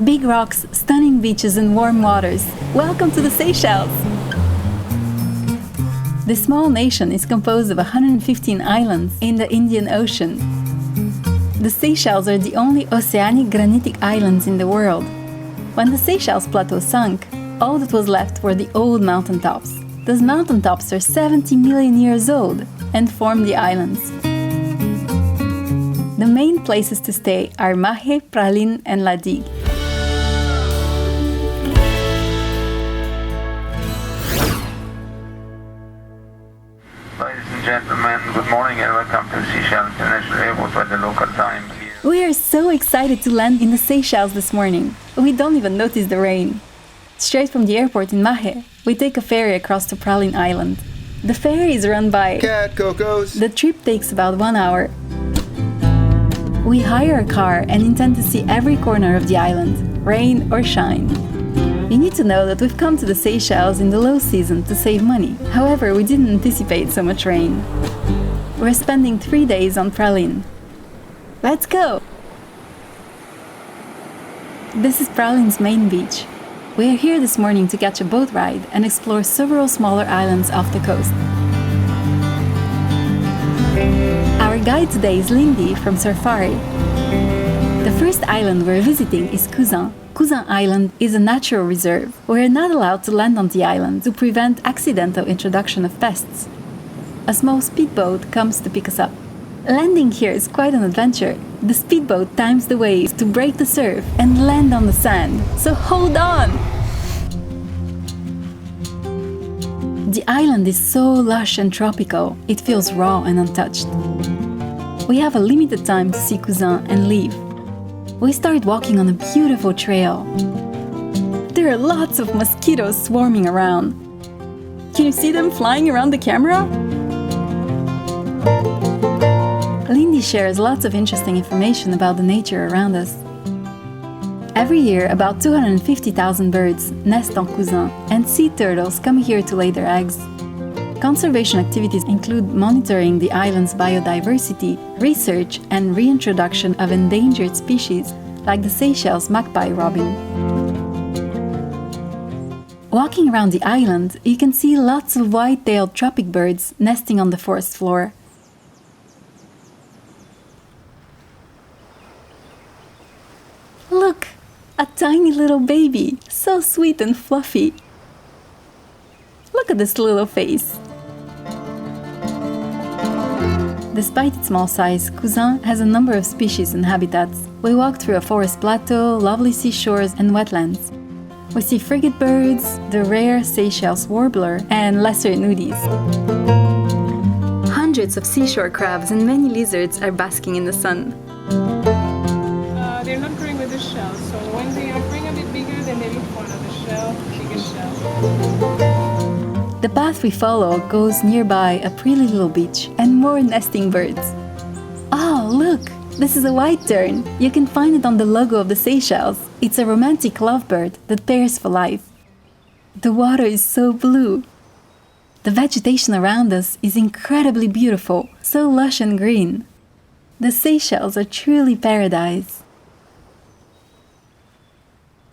Big rocks, stunning beaches and warm waters. Welcome to the Seychelles! This small nation is composed of 115 islands in the Indian Ocean. The Seychelles are the only oceanic granitic islands in the world. When the Seychelles plateau sunk, all that was left were the old mountaintops. Those mountaintops are 70 million years old and form the islands. The main places to stay are Mahé, Praslin and La Digue. Ladies and gentlemen, good morning and welcome to Seychelles International Airport at the local time here. We are so excited to land in the Seychelles this morning. We don't even notice the rain. Straight from the airport in Mahé, we take a ferry across to Praslin Island. The ferry is run by Cat Cocos. The trip takes about 1 hour. We hire a car and intend to see every corner of the island, rain or shine. You need to know that we've come to the Seychelles in the low season to save money. However, we didn't anticipate so much rain. We're spending 3 days on Praslin. Let's go! This is Praslin's main beach. We are here this morning to catch a boat ride and explore several smaller islands off the coast. Our guide today is Lindy from Safari. The first island we're visiting is Cousin. Cousin Island is a natural reserve. We're not allowed to land on the island to prevent accidental introduction of pests. A small speedboat comes to pick us up. Landing here is quite an adventure. The speedboat times the waves to break the surf and land on the sand, so hold on! The island is so lush and tropical, it feels raw and untouched. We have a limited time to see Cousin and leave. We start walking on a beautiful trail. There are lots of mosquitoes swarming around. Can you see them flying around the camera? Lindy shares lots of interesting information about the nature around us. Every year, about 250,000 birds nest on Cousin, and sea turtles come here to lay their eggs. Conservation activities include monitoring the island's biodiversity, research and reintroduction of endangered species like the Seychelles magpie robin. Walking around the island, you can see lots of white-tailed tropic birds nesting on the forest floor. Look! A tiny little baby, so sweet and fluffy. Look at this little face. Despite its small size, Cousin has a number of species and habitats. We walk through a forest plateau, lovely seashores and wetlands. We see frigate birds, the rare Seychelles warbler and lesser nudies. Hundreds of seashore crabs and many lizards are basking in the sun. They're not growing with the shell, so when they are growing a bit bigger, then they look for another shell, bigger shell. The path we follow goes nearby a pretty little beach and more nesting birds. Oh, look! This is a white tern. You can find it on the logo of the Seychelles. It's a romantic lovebird that pairs for life. The water is so blue. The vegetation around us is incredibly beautiful, so lush and green. The Seychelles are truly paradise.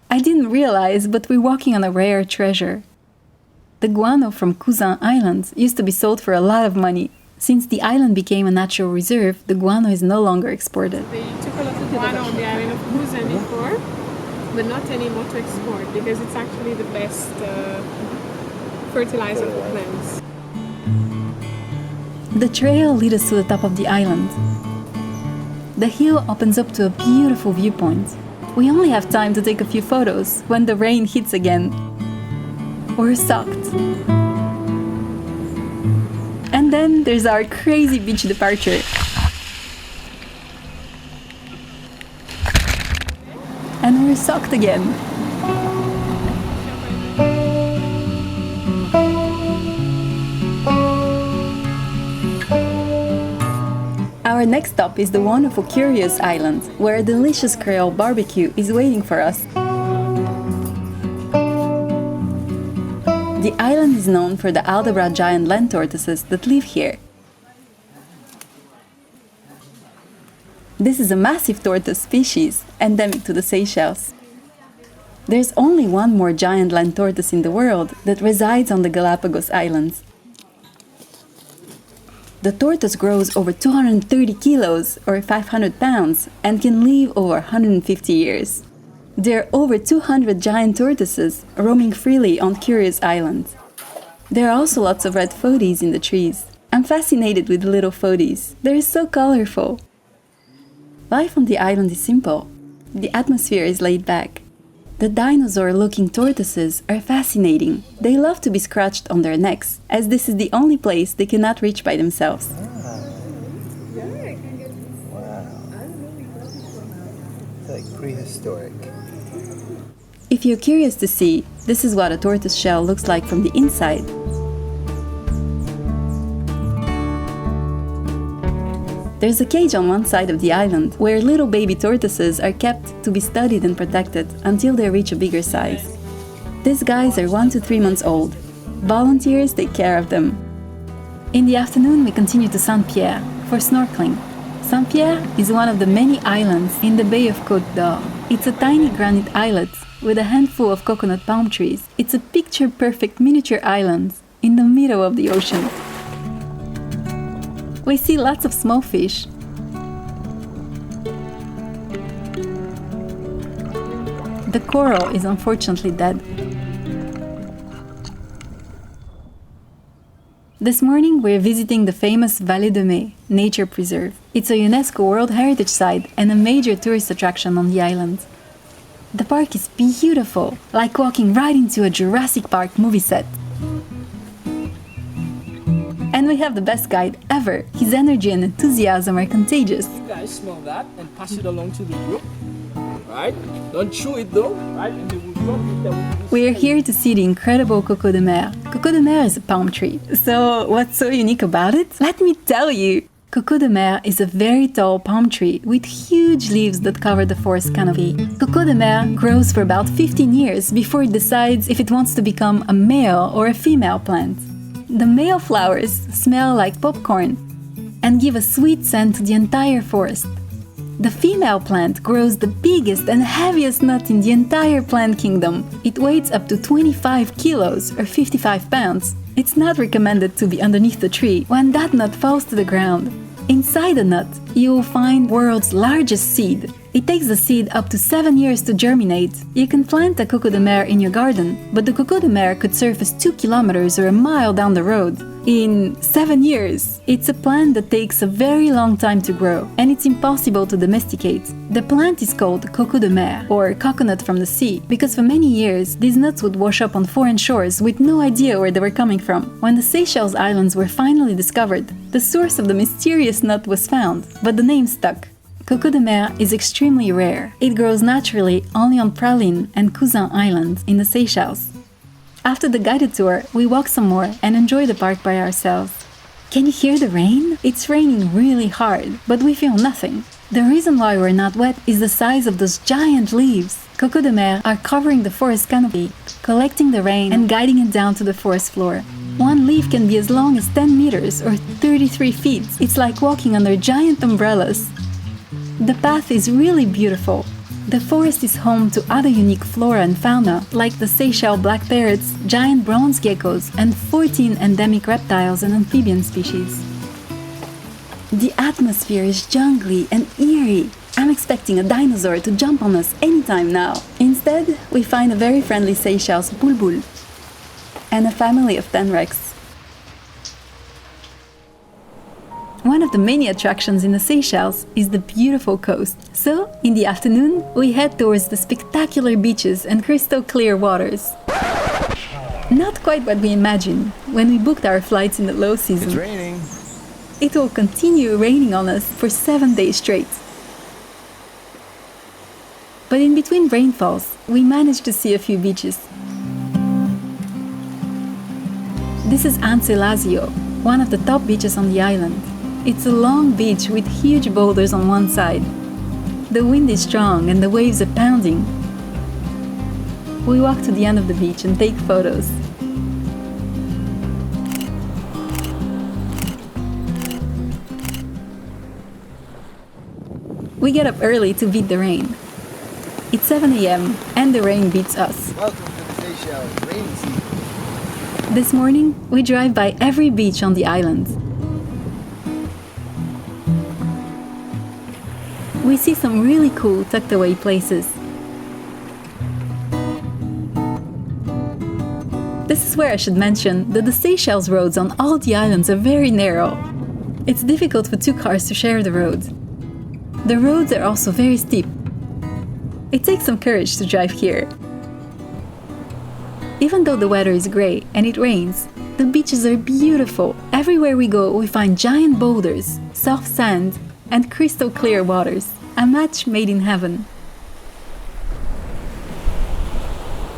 I didn't realize, but we're walking on a rare treasure. The guano from Cousin Island used to be sold for a lot of money. Since the island became a natural reserve, the guano is no longer exported. They took a lot of guano on the island of Cousin before, but not anymore to export because it's actually the best fertilizer for plants. The trail leads us to the top of the island. The hill opens up to a beautiful viewpoint. We only have time to take a few photos when the rain hits again. We're soaked. And then there's our crazy beach departure. And we're soaked again. Our next stop is the wonderful Curieuse Island, where a delicious Creole barbecue is waiting for us. The island is known for the Aldabra Giant Land Tortoises that live here. This is a massive tortoise species, endemic to the Seychelles. There's only one more giant land tortoise in the world that resides on the Galapagos Islands. The tortoise grows over 230 kilos or 500 pounds and can live over 150 years. There are over 200 giant tortoises roaming freely on Curieuse Island. There are also lots of red photies in the trees. I'm fascinated with the little photies. They're so colorful. Life on the island is simple. The atmosphere is laid back. The dinosaur-looking tortoises are fascinating. They love to be scratched on their necks, as this is the only place they cannot reach by themselves. Wow. It's like prehistoric. If you're curious to see, this is what a tortoise shell looks like from the inside. There's a cage on one side of the island where little baby tortoises are kept to be studied and protected until they reach a bigger size. These guys are 1 to 3 months old. Volunteers take care of them. In the afternoon, we continue to Saint-Pierre for snorkeling. Saint-Pierre is one of the many islands in the Bay of Côte d'Or. It's a tiny granite islet with a handful of coconut palm trees. It's a picture-perfect miniature island in the middle of the ocean. We see lots of small fish. The coral is unfortunately dead. This morning we're visiting the famous Vallée de Mai nature preserve. It's a UNESCO World Heritage Site and a major tourist attraction on the island. The park is beautiful, like walking right into a Jurassic Park movie set. And we have the best guide ever. His energy and enthusiasm are contagious. You guys smell that and pass it along to the group. Right? Don't chew it though. Right? And they will drop it. We are here to see the incredible Coco de Mer. Coco de Mer is a palm tree. So what's so unique about it? Let me tell you. Coco de Mer is a very tall palm tree with huge leaves that cover the forest canopy. Coco de Mer grows for about 15 years before it decides if it wants to become a male or a female plant. The male flowers smell like popcorn and give a sweet scent to the entire forest. The female plant grows the biggest and heaviest nut in the entire plant kingdom. It weighs up to 25 kilos or 55 pounds. It's not recommended to be underneath the tree when that nut falls to the ground. Inside the nut, you will find world's largest seed. It takes the seed up to 7 years to germinate. You can plant a Coco de Mer in your garden, but the Coco de Mer could surface 2 kilometers or a mile down the road in 7 years. It's a plant that takes a very long time to grow, and it's impossible to domesticate. The plant is called Coco de Mer, or coconut from the sea, because for many years these nuts would wash up on foreign shores with no idea where they were coming from. When the Seychelles Islands were finally discovered, the source of the mysterious nut was found, but the name stuck. Coco de Mer is extremely rare. It grows naturally only on Praslin and Cousin Islands in the Seychelles. After the guided tour, we walk some more and enjoy the park by ourselves. Can you hear the rain? It's raining really hard, but we feel nothing. The reason why we're not wet is the size of those giant leaves. Coco de Mer are covering the forest canopy, collecting the rain and guiding it down to the forest floor. One leaf can be as long as 10 meters or 33 feet. It's like walking under giant umbrellas. The path is really beautiful. The forest is home to other unique flora and fauna, like the Seychelles black parrots, giant bronze geckos, and 14 endemic reptiles and amphibian species. The atmosphere is jungly and eerie. I'm expecting a dinosaur to jump on us anytime now. Instead, we find a very friendly Seychelles bulbul and a family of tenrecs. One of the many attractions in the Seychelles is the beautiful coast. So, in the afternoon, we head towards the spectacular beaches and crystal clear waters. Not quite what we imagined when we booked our flights in the low season. It's raining. It will continue raining on us for 7 days straight. But in between rainfalls, we managed to see a few beaches. This is Anse Lazio, one of the top beaches on the island. It's a long beach with huge boulders on one side. The wind is strong and the waves are pounding. We walk to the end of the beach and take photos. We get up early to beat the rain. It's 7 a.m. and the rain beats us. Welcome to the Seychelles rainy season. This morning, we drive by every beach on the island. We see some really cool tucked away places. This is where I should mention that the Seychelles roads on all the islands are very narrow. It's difficult for two cars to share the road. The roads are also very steep. It takes some courage to drive here. Even though the weather is grey and it rains, the beaches are beautiful. Everywhere we go, we find giant boulders, soft sand, and crystal clear waters. A match made in heaven.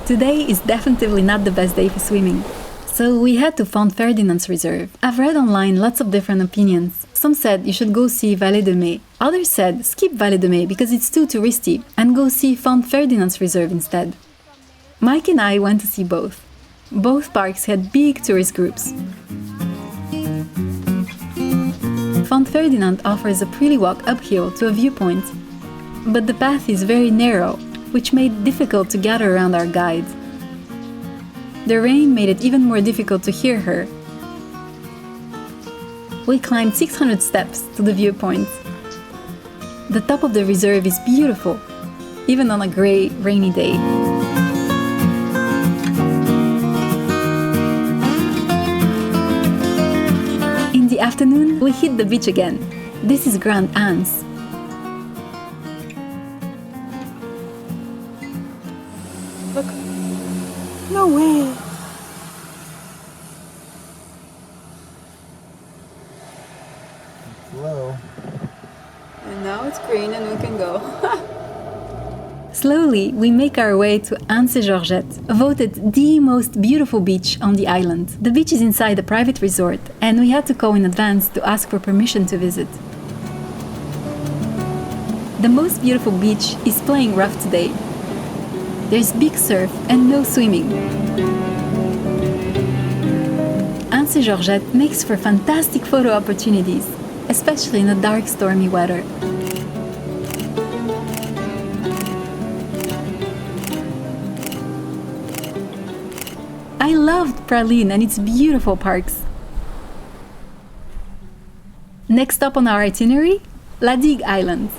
Today is definitely not the best day for swimming. So we head to Fond Ferdinand Reserve. I've read online lots of different opinions. Some said you should go see Vallée de Mai. Others said skip Vallée de Mai because it's too touristy and go see Fond Ferdinand Reserve instead. Mike and I went to see both. Both parks had big tourist groups. Fond Ferdinand offers a pretty walk uphill to a viewpoint, but the path is very narrow, which made it difficult to gather around our guide. The rain made it even more difficult to hear her. We climbed 600 steps to the viewpoint. The top of the reserve is beautiful, even on a grey, rainy day. In the afternoon, we hit the beach again. This is Grand Anse. Look. No way. Hello. And now it's green and we can go. Slowly, we make our way to Anse Georgette, voted the most beautiful beach on the island. The beach is inside a private resort, and we had to call in advance to ask for permission to visit. The most beautiful beach is playing rough today. There's big surf and no swimming. Anse Georgette makes for fantastic photo opportunities, especially in the dark, stormy weather. I loved Praslin and its beautiful parks. Next stop on our itinerary, Aldabra Island.